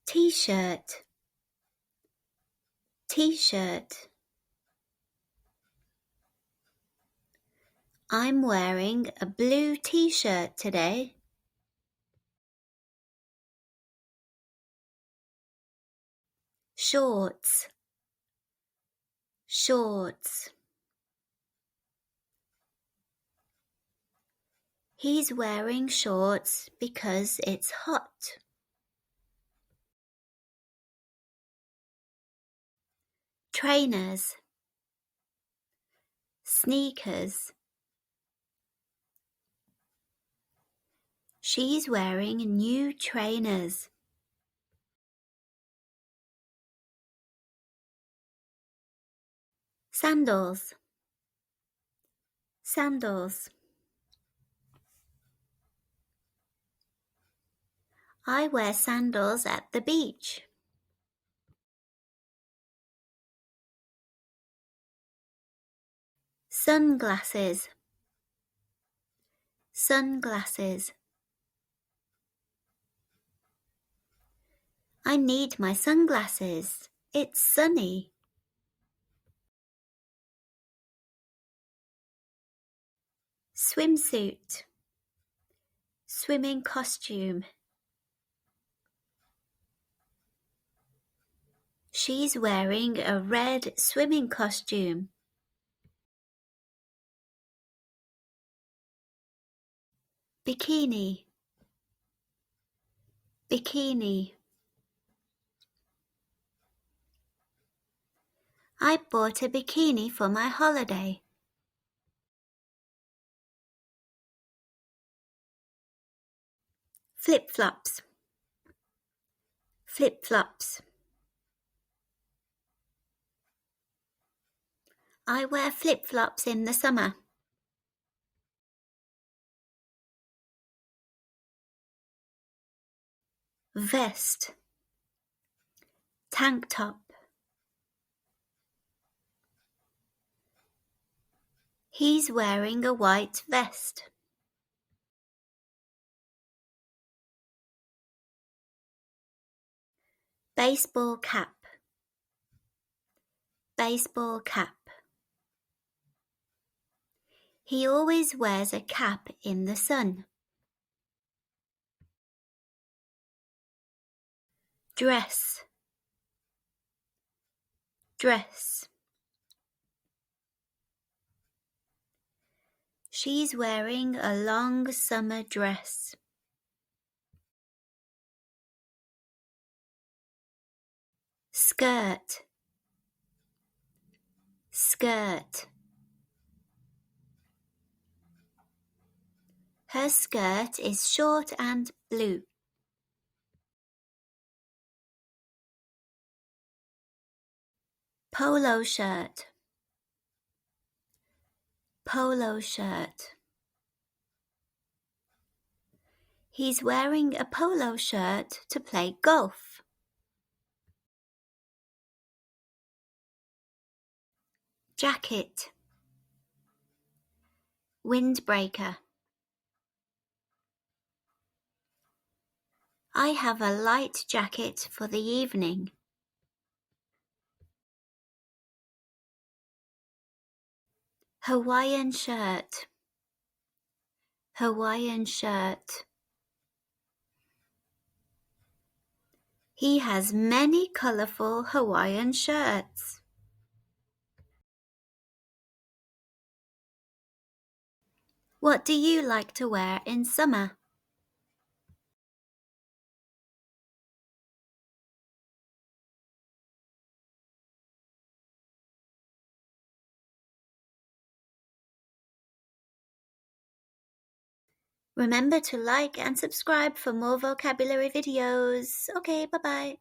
T-shirt, T-shirt. I'm wearing a blue T-shirt today. Shorts, shorts. He's wearing shorts because it's hot. Trainers, sneakers. She's wearing new trainers. Sandals, sandals. I wear sandals at the beach. Sunglasses, sunglasses. I need my sunglasses. It's sunny. Swimsuit, swimming costume. She's wearing a red swimming costume. Bikini, bikini. I bought a bikini for my holiday. Flip-flops, flip-flops. I wear flip-flops in the summer. Vest, tank top. He's wearing a white vest. Baseball cap, baseball cap. He always wears a cap in the sun. Dress, dress. She's wearing a long summer dress. Skirt, skirt. Her skirt is short and blue. Polo shirt, polo shirt. He's wearing a polo shirt to play golf. Jacket, windbreaker. I have a light jacket for the evening. Hawaiian shirt, Hawaiian shirt. He has many colourful Hawaiian shirts. What do you like to wear in summer? Remember to like and subscribe for more vocabulary videos. Okay, bye-bye.